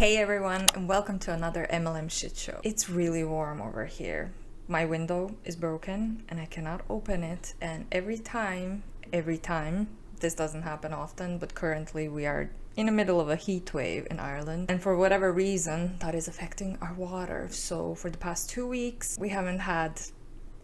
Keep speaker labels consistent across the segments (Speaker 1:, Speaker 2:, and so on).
Speaker 1: Hey everyone, and welcome to another MLM shit show. It's really warm over here. My window is broken and I cannot open it, and every time, this doesn't happen often, but currently we are in the middle of a heat wave in Ireland, and for whatever reason that is affecting our water. So for the past 2 weeks we haven't had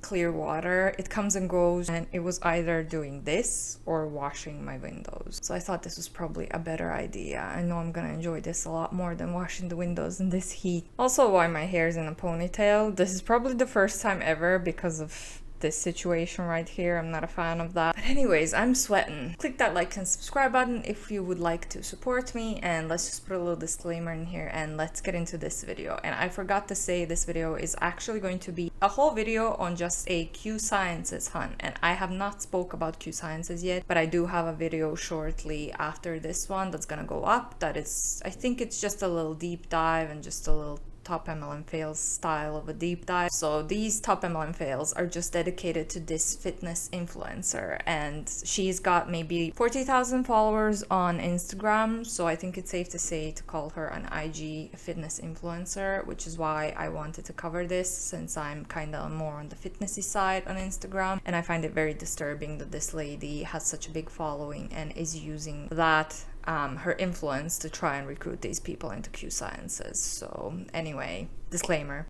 Speaker 1: clear water. It comes and goes, and it was either doing this or washing my windows. So I thought this was probably a better idea. I know I'm gonna enjoy this a lot more than washing the windows in this heat. Also, why my hair's in a ponytail. This is probably the first time ever because of this situation right here. I'm not a fan of that. But anyways, I'm sweating. Click that like and subscribe button if you would like to support me, and let's just put a little disclaimer in here and let's get into this video. And I forgot to say, this video is actually going to be a whole video on just a Q Sciences hunt, and I have not spoke about Q Sciences yet, but I do have a video shortly after this one that's gonna go up. That is, I think it's just a little deep dive and just a little top MLM fails style of a deep dive. So these top MLM fails are just dedicated to this fitness influencer, and she's got maybe 40,000 followers on Instagram, so I think it's safe to say to call her an IG fitness influencer, which is why I wanted to cover this, since I'm kind of more on the fitnessy side on Instagram, and I find it very disturbing that this lady has such a big following and is using that her influence to try and recruit these people into Q Sciences. So anyway, disclaimer.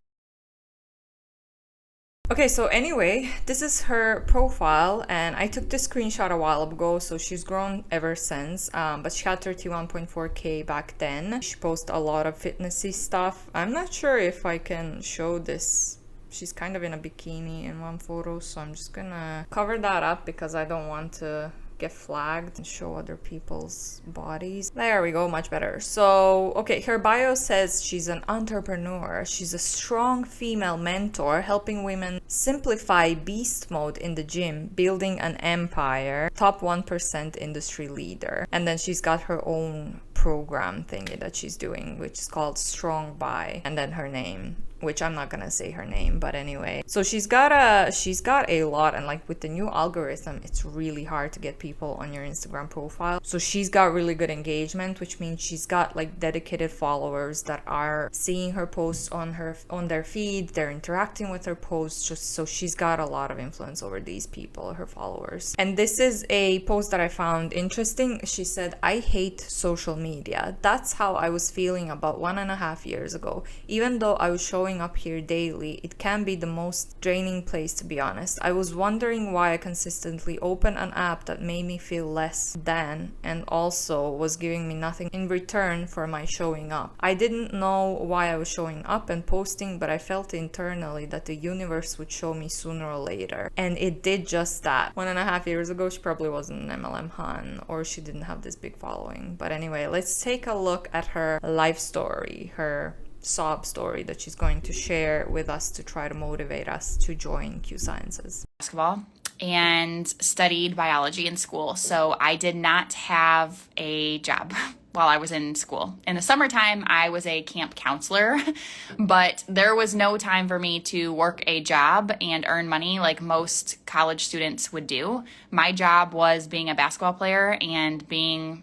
Speaker 1: Okay, so anyway, this is her profile, and I took this screenshot a while ago, so she's grown ever since, but she had 31.4k back then. She posts a lot of fitnessy stuff. I'm not sure if I can show this. She's kind of in a bikini in one photo, so I'm just gonna cover that up because I don't want to get flagged and show other people's bodies. There we go, much better. So okay, her bio says she's an entrepreneur. She's a strong female mentor, helping women simplify beast mode in the gym, building an empire, top 1% industry leader. And then she's got her own program thingy that she's doing, which is called Strong By, and then her name, which I'm not gonna say her name, but anyway. So she's got a lot, and like with the new algorithm, it's really hard to get people on your Instagram profile. So she's got really good engagement, which means she's got like dedicated followers that are seeing her posts on their feed. They're interacting with her posts, just so she's got a lot of influence over these people, her followers. And this is a post that I found interesting. She said, "I hate social media. That's how I was feeling about 1.5 years ago. Even though I was showing up here daily, it can be the most draining place, to be honest. I was wondering why I consistently open an app that made me feel less than, and also was giving me nothing in return for my showing up. I didn't know why I was showing up and posting, but I felt internally that the universe would show me sooner or later." And it did just that. 1.5 years ago, she probably wasn't an MLM hun, or she didn't have this big following. But anyway, let's take a look at her life story, her sob story that she's going to share with us to try to motivate us to join Q Sciences.
Speaker 2: Basketball and studied biology in school, so I did not have a job while I was in school. In the summertime, I was a camp counselor, but there was no time for me to work a job and earn money like most college students would do. My job was being a basketball player and being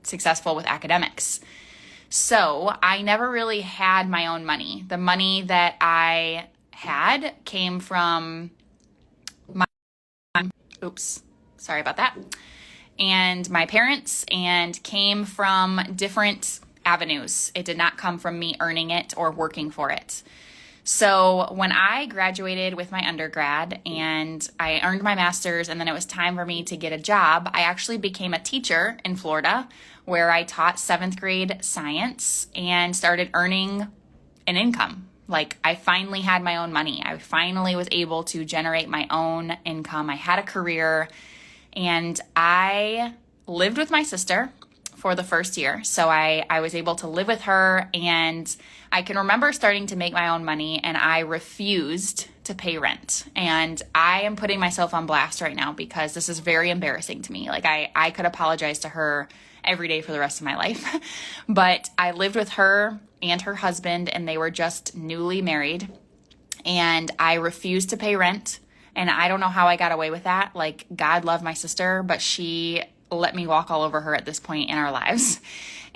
Speaker 2: successful with academics. So I never really had my own money. The money that I had came from and my parents, and came from different avenues. It did not come from me earning it or working for it. So when I graduated with my undergrad and I earned my master's, and then it was time for me to get a job, I actually became a teacher in Florida, where I taught 7th grade science and started earning an income. Like, I finally had my own money. I finally was able to generate my own income. I had a career, and I lived with my sister for the first year. So I was able to live with her, and I can remember starting to make my own money, and I refused to pay rent. And I am putting myself on blast right now because this is very embarrassing to me. Like, I could apologize to her every day for the rest of my life. But I lived with her and her husband, and they were just newly married, and I refused to pay rent. And I don't know how I got away with that. Like, God love my sister, but she let me walk all over her at this point in our lives.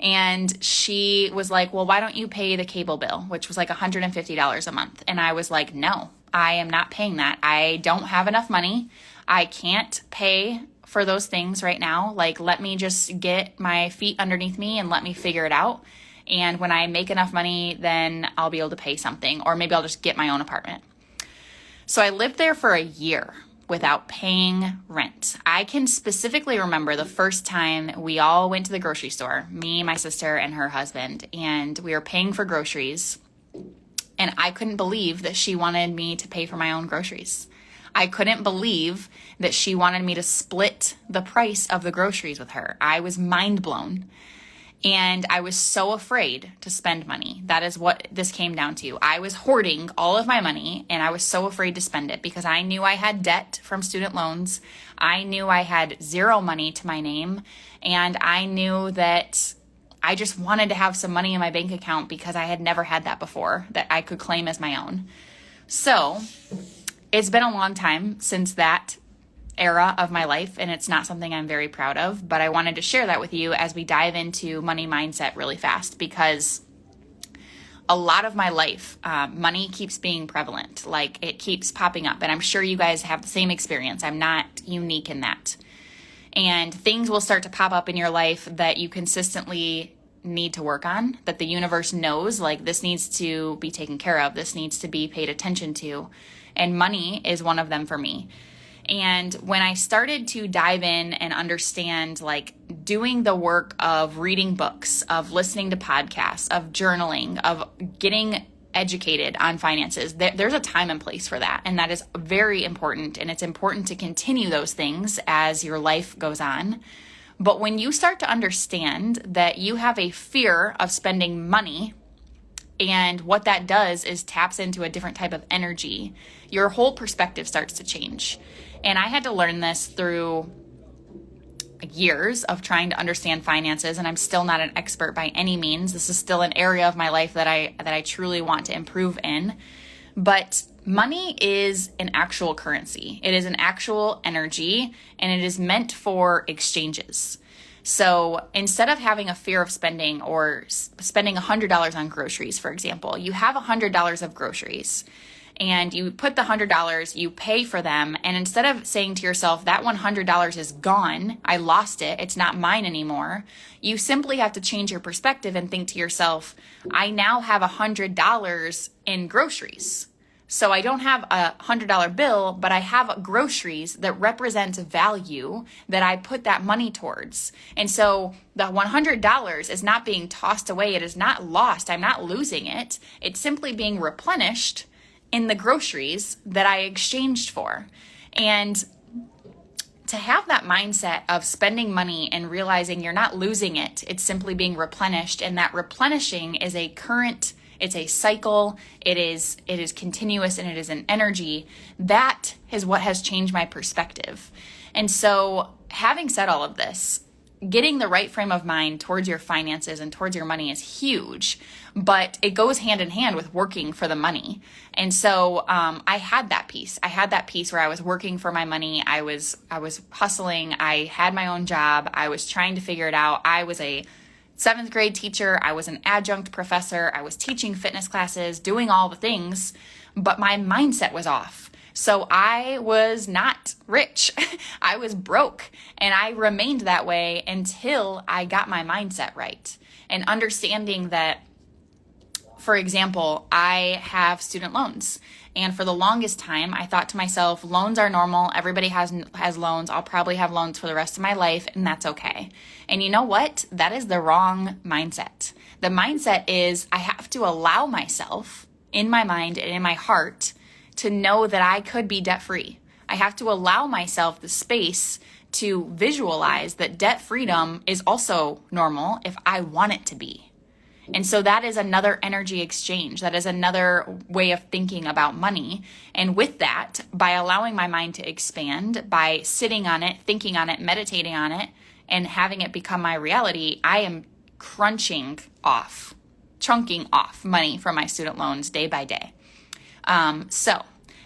Speaker 2: And she was like, well, why don't you pay the cable bill, which was like $150 a month? And I was like, no, I am not paying that. I don't have enough money. I can't pay for those things right now. Like, let me just get my feet underneath me and let me figure it out. And when I make enough money, then I'll be able to pay something, or maybe I'll just get my own apartment. So I lived there for a year without paying rent. I can specifically remember the first time we all went to the grocery store, me, my sister, and her husband, and we were paying for groceries. And I couldn't believe that she wanted me to pay for my own groceries. I couldn't believe that she wanted me to split the price of the groceries with her. I was mind blown. And I was so afraid to spend money. That is what this came down to. I was hoarding all of my money, and I was so afraid to spend it because I knew I had debt from student loans. I knew I had zero money to my name, and I knew that I just wanted to have some money in my bank account because I had never had that before that I could claim as my own. So it's been a long time since that era of my life, and it's not something I'm very proud of, but I wanted to share that with you as we dive into money mindset really fast, because a lot of my life, money keeps being prevalent. Like, it keeps popping up, and I'm sure you guys have the same experience. I'm not unique in that. And things will start to pop up in your life that you consistently need to work on, that the universe knows, like, this needs to be taken care of, this needs to be paid attention to, and money is one of them for me. And when I started to dive in and understand, like, doing the work of reading books, of listening to podcasts, of journaling, of getting educated on finances, there's a time and place for that. And that is very important. And it's important to continue those things as your life goes on. But when you start to understand that you have a fear of spending money, and what that does is taps into a different type of energy, your whole perspective starts to change. And I had to learn this through years of trying to understand finances, and I'm still not an expert by any means. This is still an area of my life that I truly want to improve in. But money is an actual currency. It is an actual energy, and it is meant for exchanges. So instead of having a fear of spending, or spending $100 on groceries, for example, you have $100 of groceries and you put the $100, you pay for them. And instead of saying to yourself, that $100 is gone, I lost it, it's not mine anymore, you simply have to change your perspective and think to yourself, I now have $100 in groceries. So I don't have a $100 bill, but I have groceries that represent value that I put that money towards. And so the $100 is not being tossed away. It is not lost. I'm not losing it. It's simply being replenished in the groceries that I exchanged for. And to have that mindset of spending money and realizing you're not losing it, it's simply being replenished. And that replenishing is a current, it's a cycle, it is continuous, and it is an energy. That is what has changed my perspective. And so, having said all of this, getting the right frame of mind towards your finances and towards your money is huge, but it goes hand in hand with working for the money. And so I had that piece. I had that piece where I was working for my money. I was hustling. I had my own job. I was trying to figure it out. I was a 7th grade teacher. I was an adjunct professor. I was teaching fitness classes, doing all the things, but my mindset was off. So I was not rich. I was broke, and I remained that way until I got my mindset right. And understanding that, for example, I have student loans. And for the longest time, I thought to myself, loans are normal. Everybody has loans. I'll probably have loans for the rest of my life, and that's okay. And you know what? That is the wrong mindset. The mindset is I have to allow myself in my mind and in my heart to know that I could be debt-free. I have to allow myself the space to visualize that debt freedom is also normal if I want it to be. And so that is another energy exchange. That is another way of thinking about money. And with that, by allowing my mind to expand, by sitting on it, thinking on it, meditating on it, and having it become my reality, I am chunking off money from my student loans day by day. So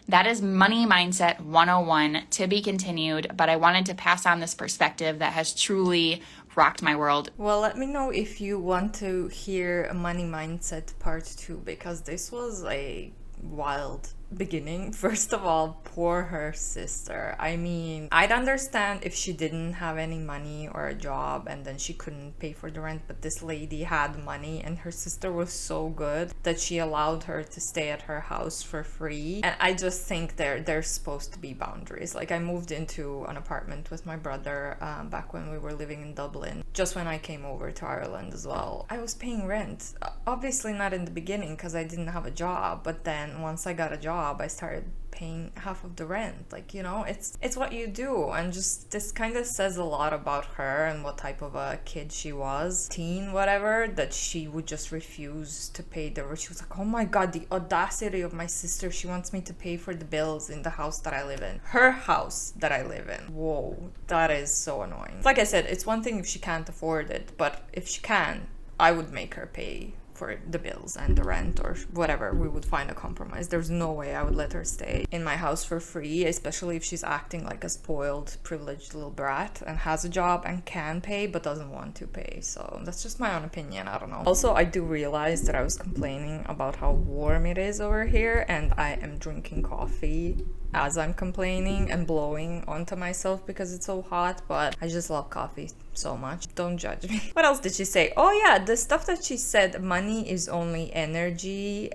Speaker 2: that is Money Mindset 101, to be continued, but I wanted to pass on this perspective that has truly rocked my world.
Speaker 1: Well, let me know if you want to hear a money mindset part 2, because this was a wild beginning. First of all, poor her sister. I mean, I'd understand if she didn't have any money or a job and then she couldn't pay for the rent, but this lady had money and her sister was so good that she allowed her to stay at her house for free. And I just think there's supposed to be boundaries. Like, I moved into an apartment with my brother back when we were living in Dublin, just when I came over to Ireland as well. I was paying rent, obviously not in the beginning because I didn't have a job, but then once I got a job, I started paying half of the rent. Like, you know, it's what you do. And just this kind of says a lot about her and what type of a kid she was, teen, whatever, that she would just refuse to pay the rent. She was like, oh my god, the audacity of my sister, she wants me to pay for the bills in the house that I live in, her house that I live in. Whoa, that is so annoying. Like I said, it's one thing if she can't afford it, but if she can, I would make her pay for the bills and the rent or whatever. We would find a compromise. There's no way I would let her stay in my house for free, especially if she's acting like a spoiled, privileged little brat and has a job and can pay but doesn't want to pay. So that's just my own opinion. I don't know. Also, I do realize that I was complaining about how warm it is over here, and I am drinking coffee as I'm complaining and blowing onto myself because it's so hot, but I just love coffee so much. Don't judge me. What else did she say? Oh yeah, the stuff that she said, money is only energy.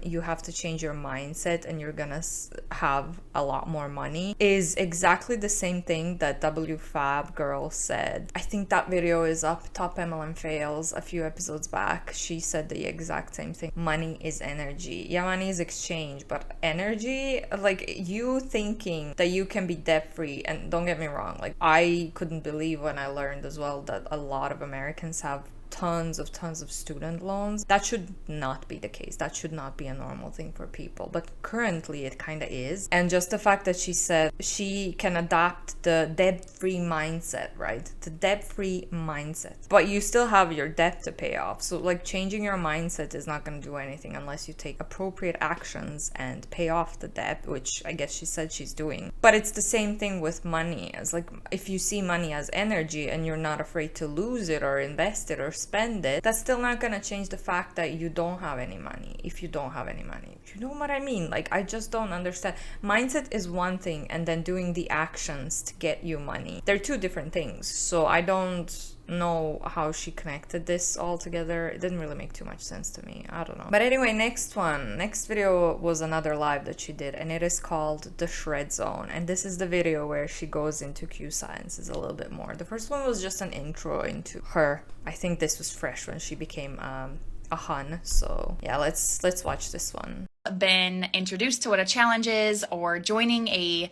Speaker 1: You have to change your mindset and you're gonna have a lot more money, is exactly the same thing that wfabb girl said. I think that video is up, Top MLM Fails, a few episodes back. She said the exact same thing. Money is energy. Yeah, money is exchange, but energy, like, you thinking that you can be debt free, and don't get me wrong, like, I couldn't believe when I learned as well that a lot of Americans have tons of student loans. That should not be the case. That should not be a normal thing for people, but currently it kind of is. And just the fact that she said she can adapt the debt-free mindset, right? The debt-free mindset, but you still have your debt to pay off. So like, changing your mindset is not going to do anything unless you take appropriate actions and pay off the debt, which I guess she said she's doing. But it's the same thing with money. As like, if you see money as energy and you're not afraid to lose it or invest it or spend it, that's still not gonna change the fact that you don't have any money. If you don't have any money, you know what I mean? Like, I just don't understand. Mindset is one thing, and then doing the actions to get you money, they're two different things. So I don't know how she connected this all together. It didn't really make too much sense to me. I don't know. But anyway, next video was another live that she did, and it is called The Shred Zone, and this is the video where she goes into Q sciences a little bit more. The first one was just an intro into her. I think this was fresh when she became a hun. So yeah, let's watch this one.
Speaker 2: Been introduced to what a challenge is, or joining a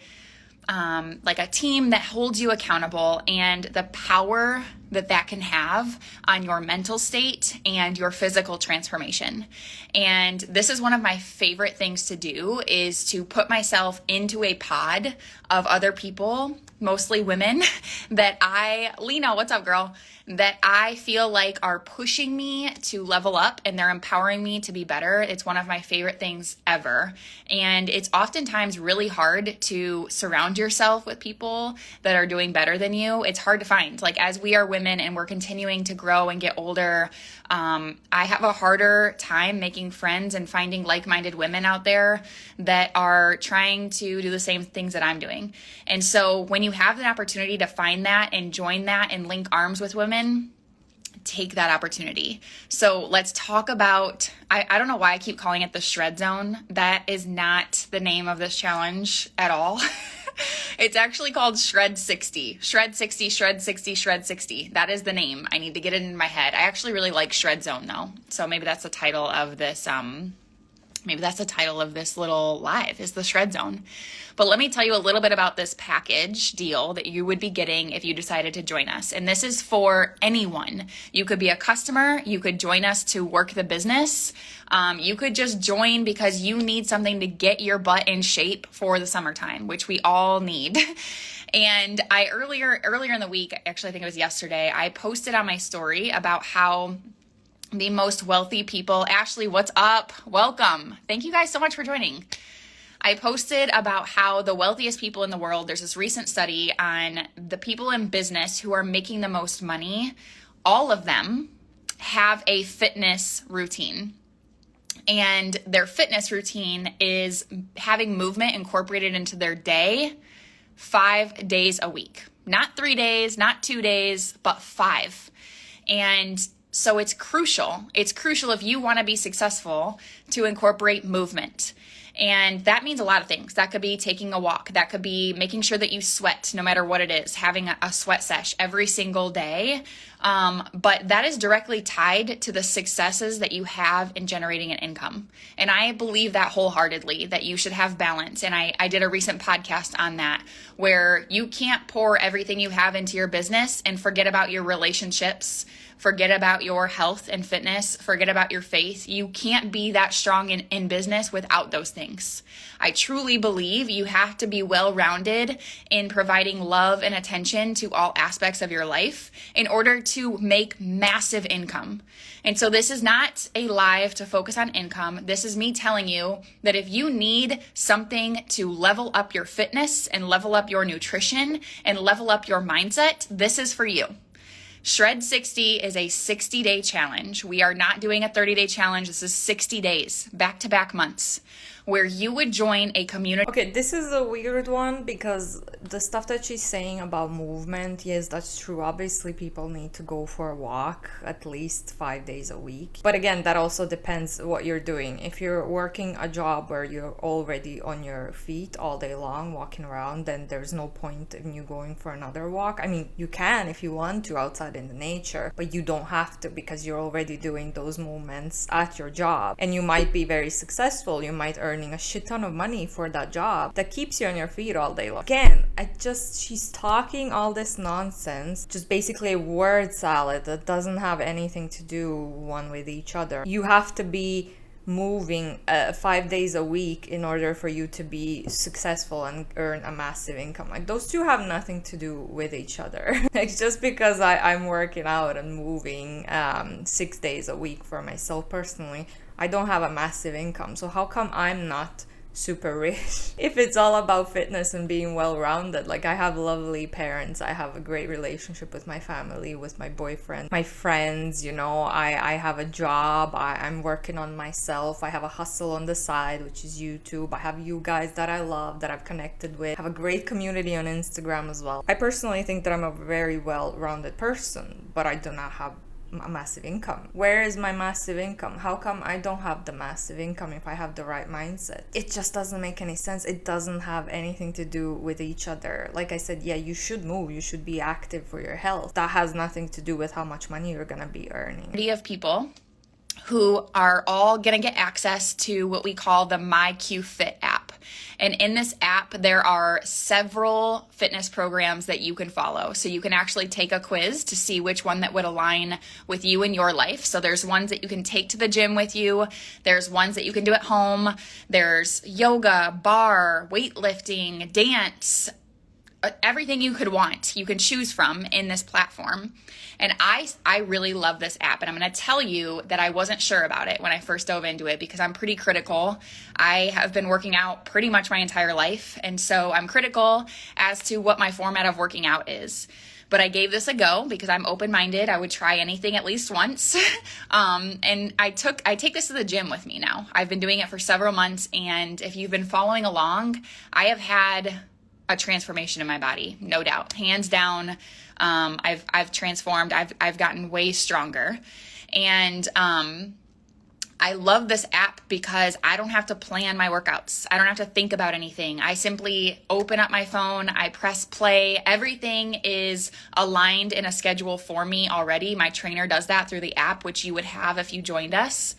Speaker 2: like a team that holds you accountable, and the power that can have on your mental state and your physical transformation. And this is one of my favorite things to do, is to put myself into a pod of other people, mostly women, Lena, what's up, girl? That I feel like are pushing me to level up, and they're empowering me to be better. It's one of my favorite things ever. And it's oftentimes really hard to surround yourself with people that are doing better than you. It's hard to find. Like, as we are women and we're continuing to grow and get older, I have a harder time making friends and finding like-minded women out there that are trying to do the same things that I'm doing. And so when you have the opportunity to find that and join that and link arms with women, take that opportunity. So let's talk about, I don't know why I keep calling it the Shred Zone. That is not the name of this challenge at all. It's actually called Shred 60. Shred 60, Shred 60, Shred 60. That is the name. I need to get it in my head. I actually really like Shred Zone though. So maybe that's the title of this, little live, is the Shred Zone. But let me tell you a little bit about this package deal that you would be getting if you decided to join us. And this is for anyone. You could be a customer. You could join us to work the business. You could just join because you need something to get your butt in shape for the summertime, which we all need. And I earlier in the week, actually I think it was yesterday, I posted on my story about how the most wealthy people, Ashley, what's up? Welcome. Thank you guys so much for joining. I posted about how the wealthiest people in the world, there's this recent study on the people in business who are making the most money. All of them have a fitness routine. And their fitness routine is having movement incorporated into their day 5 days a week. Not 3 days, not 2 days, but 5. And so it's crucial. It's crucial if you want to be successful to incorporate movement. And that means a lot of things. That could be taking a walk. That could be making sure that you sweat no matter what it is, having a sweat sesh every single day. But that is directly tied to the successes that you have in generating an income. And I believe that wholeheartedly, that you should have balance. And I did a recent podcast on that, where you can't pour everything you have into your business and forget about your relationships, forget about your health and fitness, forget about your faith. You can't be that strong in business without those things. I truly believe you have to be well-rounded in providing love and attention to all aspects of your life in order to make massive income. And so this is not a live to focus on income. This is me telling you that if you need something to level up your fitness and level up your nutrition and level up your mindset, this is for you. Shred 60 is a 60-day challenge. We are not doing a 30-day challenge. This is 60 days, back-to-back months, where you would join a community.
Speaker 1: Okay, this is a weird one because the stuff that she's saying about movement, yes, that's true. Obviously, people need to go for a walk at least 5 days a week. But again, that also depends what you're doing. If you're working a job where you're already on your feet all day long, walking around, then there's no point in you going for another walk. I mean, you can if you want to outside in the nature, but you don't have to because you're already doing those movements at your job. And you might be very successful. You might earning a shit ton of money for that job that keeps you on your feet all day long. Again, she's talking all this nonsense, just basically a word salad that doesn't have anything to do one with each other. You have to be moving 5 days a week in order for you to be successful and earn a massive income. Like, those two have nothing to do with each other. Like, just because I'm working out and moving 6 days a week for myself personally, I don't have a massive income. So how come I'm not super rich if it's all about fitness and being well-rounded? Like, I have lovely parents, I have a great relationship with my family, with my boyfriend, my friends, you know, I have a job, I'm working on myself, I have a hustle on the side, which is YouTube, I have you guys that I love, that I've connected with, I have a great community on Instagram as well. I personally think that I'm a very well-rounded person, but I do not have a massive income. Where is my massive income? How come I don't have the massive income if I have the right mindset? It just doesn't make any sense. It doesn't have anything to do with each other. Like I said, yeah, you should move, you should be active for your health. That has nothing to do with how much money you're gonna be earning.
Speaker 2: Of people who are all going to get access to what we call the MyQFit app. And in this app, there are several fitness programs that you can follow. So you can actually take a quiz to see which one that would align with you in your life. So there's ones that you can take to the gym with you. There's ones that you can do at home. There's yoga, bar, weightlifting, dance, everything you could want, you can choose from in this platform. And I really love this app. And I'm going to tell you that I wasn't sure about it when I first dove into it because I'm pretty critical. I have been working out pretty much my entire life. And so I'm critical as to what my format of working out is. But I gave this a go because I'm open-minded. I would try anything at least once. And I take this to the gym with me now. I've been doing it for several months. And if you've been following along, I have had a transformation in my body, no doubt, hands down. I've transformed. I've gotten way stronger, and I love this app because I don't have to plan my workouts. I don't have to think about anything. I simply open up my phone. I press play. Everything is aligned in a schedule for me already. My trainer does that through the app, which you would have if you joined us.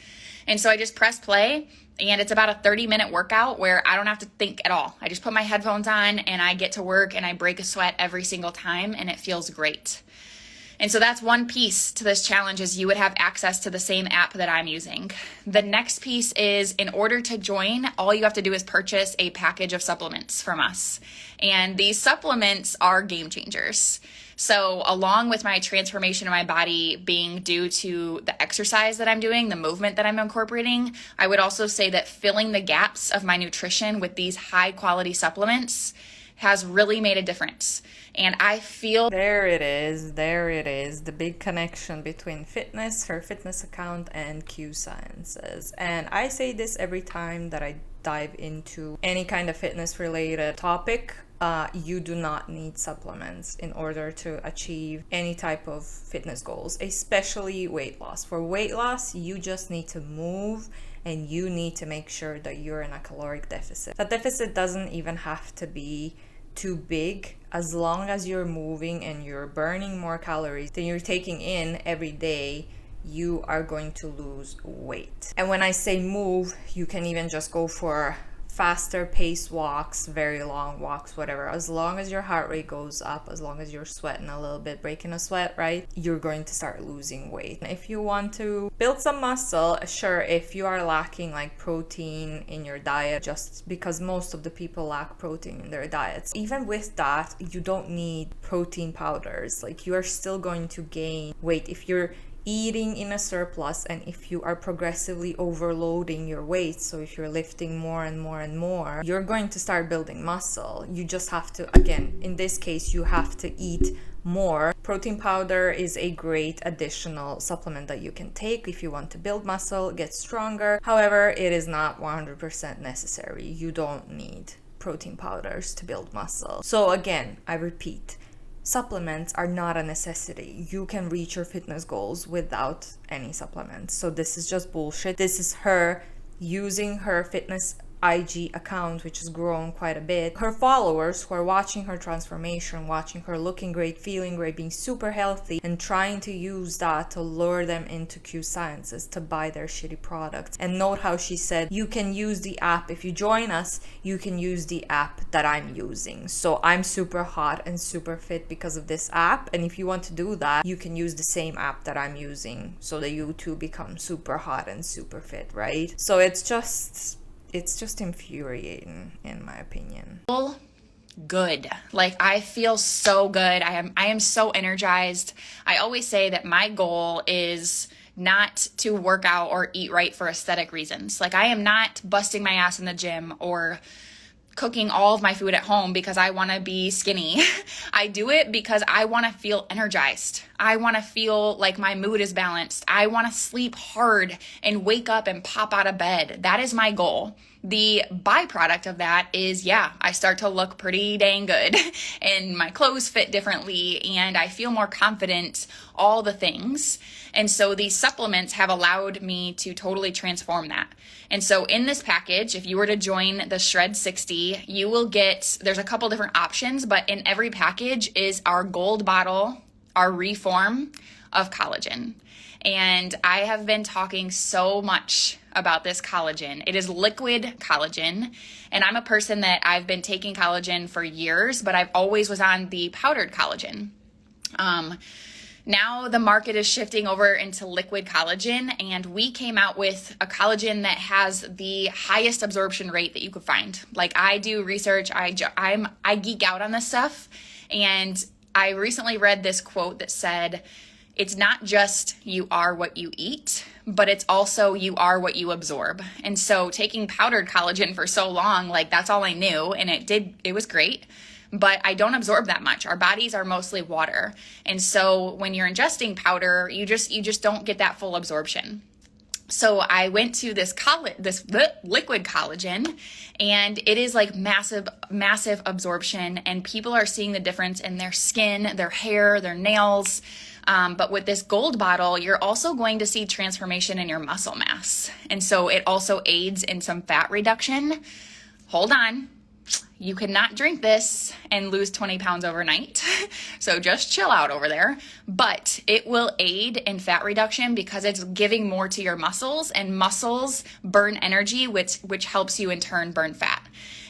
Speaker 2: And so I just press play. And it's about a 30-minute workout where I don't have to think at all. I just put my headphones on and I get to work and I break a sweat every single time and it feels great. And so that's one piece to this challenge is you would have access to the same app that I'm using. The next piece is in order to join, all you have to do is purchase a package of supplements from us. And these supplements are game changers. So along with my transformation in my body being due to the exercise that I'm doing, the movement that I'm incorporating, I would also say that filling the gaps of my nutrition with these high quality supplements has really made a difference. And I feel
Speaker 1: there it is, the big connection between fitness, her fitness account, and Q Sciences. And I say this every time that I dive into any kind of fitness related topic. You do not need supplements in order to achieve any type of fitness goals, especially weight loss. For weight loss, you just need to move, and you need to make sure that you're in a caloric deficit. That deficit doesn't even have to be too big, as long as you're moving and you're burning more calories than you're taking in every day. You are going to lose weight. And when I say move, you can even just go for faster pace walks, very long walks, whatever. As long as your heart rate goes up, as long as you're sweating a little bit, breaking a sweat, right, you're going to start losing weight. If you want to build some muscle, sure, if you are lacking like protein in your diet, just because most of the people lack protein in their diets, even with that, you don't need protein powders. Like, you are still going to gain weight if you're eating in a surplus, and if you are progressively overloading your weight. So if you're lifting more and more and more, you're going to start building muscle. You just have to, again, in this case, you have to eat more. Protein powder is a great additional supplement that you can take if you want to build muscle, get stronger. However, it is not 100% necessary. You don't need protein powders to build muscle. So again, I repeat, supplements are not a necessity. You can reach your fitness goals without any supplements. So this is just bullshit. This is her using her fitness IG account, which has grown quite a bit. Her followers who are watching her transformation, watching her looking great, feeling great, being super healthy, and trying to use that to lure them into Q Sciences to buy their shitty products. And note how she said, you can use the app. If you join us, you can use the app that I'm using. So I'm super hot and super fit because of this app. And if you want to do that, you can use the same app that I'm using so that you too become super hot and super fit, right? So it's just infuriating, in my opinion.
Speaker 2: Good. Like, I feel so good. I am so energized. I always say that my goal is not to work out or eat right for aesthetic reasons. Like, I am not busting my ass in the gym or cooking all of my food at home because I want to be skinny. I do it because I want to feel energized. I want to feel like my mood is balanced. I want to sleep hard and wake up and pop out of bed. That is my goal. The byproduct of that is, I start to look pretty dang good and my clothes fit differently and I feel more confident, all the things. And so these supplements have allowed me to totally transform that. And so in this package, if you were to join the Shred 60, you will get, there's a couple different options, but in every package is our gold bottle, our reform of collagen. And I have been talking so much about this collagen. It is liquid collagen. And I'm a person that I've been taking collagen for years, but I've always was on the powdered collagen. Now the market is shifting over into liquid collagen, and we came out with a collagen that has the highest absorption rate that you could find. Like, I do research, I geek out on this stuff, and I recently read this quote that said, it's not just you are what you eat, but it's also you are what you absorb. And so taking powdered collagen for so long, like, that's all I knew, and it was great. But I don't absorb that much. Our bodies are mostly water. And so when you're ingesting powder, you just don't get that full absorption. So I went to this liquid collagen, and it is like massive absorption, and people are seeing the difference in their skin, their hair, their nails. But with this gold bottle, you're also going to see transformation in your muscle mass. And so it also aids in some fat reduction. Hold on. You cannot drink this and lose 20 pounds overnight. So just chill out over there. But it will aid in fat reduction because it's giving more to your muscles, and muscles burn energy, which helps you in turn burn fat.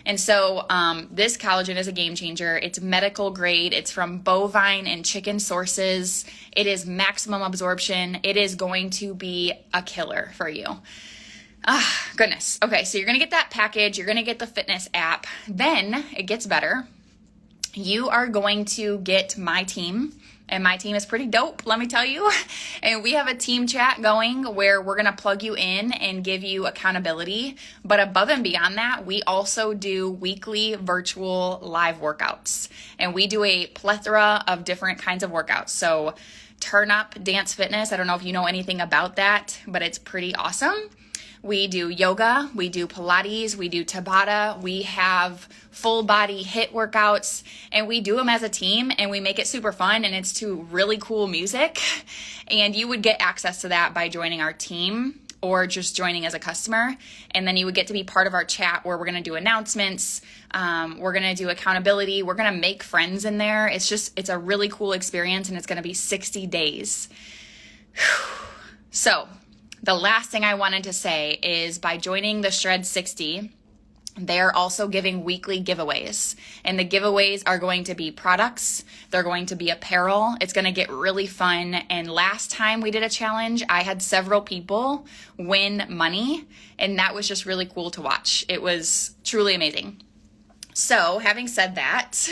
Speaker 2: And so this collagen is a game changer. It's medical grade. It's from bovine and chicken sources. It is maximum absorption. It is going to be a killer for you. Goodness. Okay, so you're going to get that package. You're going to get the fitness app. Then it gets better. you are going to get my team. And my team is pretty dope, let me tell you. And we have a team chat going where we're going to plug you in and give you accountability. But above and beyond that, we also do weekly virtual live workouts. And we do a plethora of different kinds of workouts. So Turn Up Dance Fitness, I don't know if you know anything about that, but it's pretty awesome. We do yoga, we do Pilates, we do Tabata, we have full body HIIT workouts, and we do them as a team, and we make it super fun, and it's to really cool music. And you would get access to that by joining our team or just joining as a customer. And then you would get to be part of our chat where we're gonna do announcements, we're gonna do accountability, we're gonna make friends in there. It's a really cool experience, and it's gonna be 60 days. So, the last thing I wanted to say is by joining the Shred 60, they're also giving weekly giveaways. And the giveaways are going to be products. They're going to be apparel. It's going to get really fun. And last time we did a challenge, I had several people win money. And that was just really cool to watch. It was truly amazing. So having said that,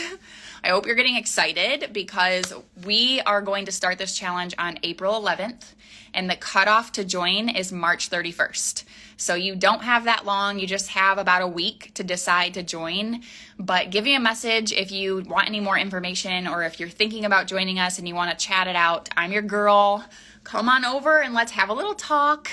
Speaker 2: I hope you're getting excited because we are going to start this challenge on April 11th. And the cutoff to join is March 31st. So you don't have that long. You just have about a week to decide to join. But give me a message if you want any more information or if you're thinking about joining us and you want to chat it out. I'm your girl. Come on over and let's have a little talk.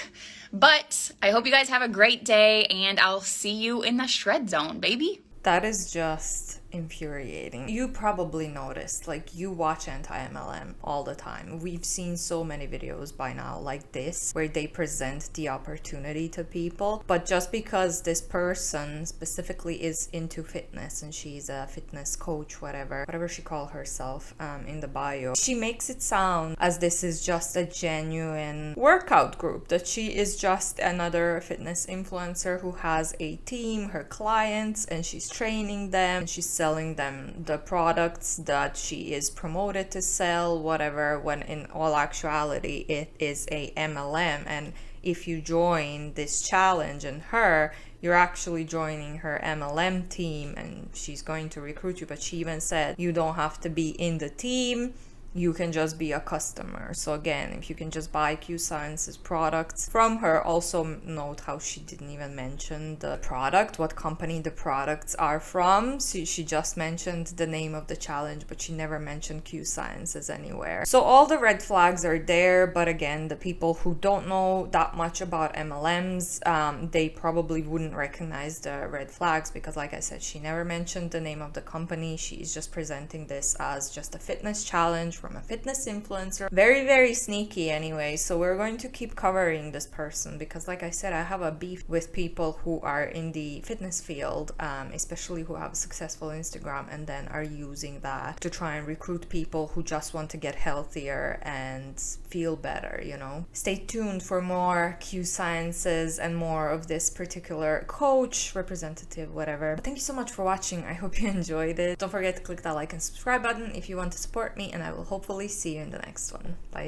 Speaker 2: But I hope you guys have a great day and I'll see you in the shred zone, baby.
Speaker 1: That is just infuriating. You probably noticed, like, you watch anti-MLM all the time. We've seen so many videos by now like this where they present the opportunity to people, but just because this person specifically is into fitness and she's a fitness coach, whatever she calls herself in the bio, she makes it sound as this is just a genuine workout group, that she is just another fitness influencer who has a team, her clients, and she's training them, and she's selling them the products that she is promoted to sell, whatever, when in all actuality it is a MLM. And if you join this challenge and her, you're actually joining her MLM team and she's going to recruit you. But she even said you don't have to be in the team, you can just be a customer. So again, if you can just buy Q Science's products from her. Also note how she didn't even mention the product, what company the products are from. She just mentioned the name of the challenge, but she never mentioned Q Science's anywhere. So all the red flags are there, but again, the people who don't know that much about MLMs, they probably wouldn't recognize the red flags because, like I said, she never mentioned the name of the company. She is just presenting this as just a fitness challenge from a fitness influencer. Very, very sneaky anyway. So we're going to keep covering this person because, like I said, I have a beef with people who are in the fitness field, especially who have a successful Instagram and then are using that to try and recruit people who just want to get healthier and feel better, you know. Stay tuned for more Q Sciences and more of this particular coach, representative, whatever. But thank you so much for watching. I hope you enjoyed it. Don't forget to click that like and subscribe button if you want to support me, and I will hopefully see you in the next one. Bye.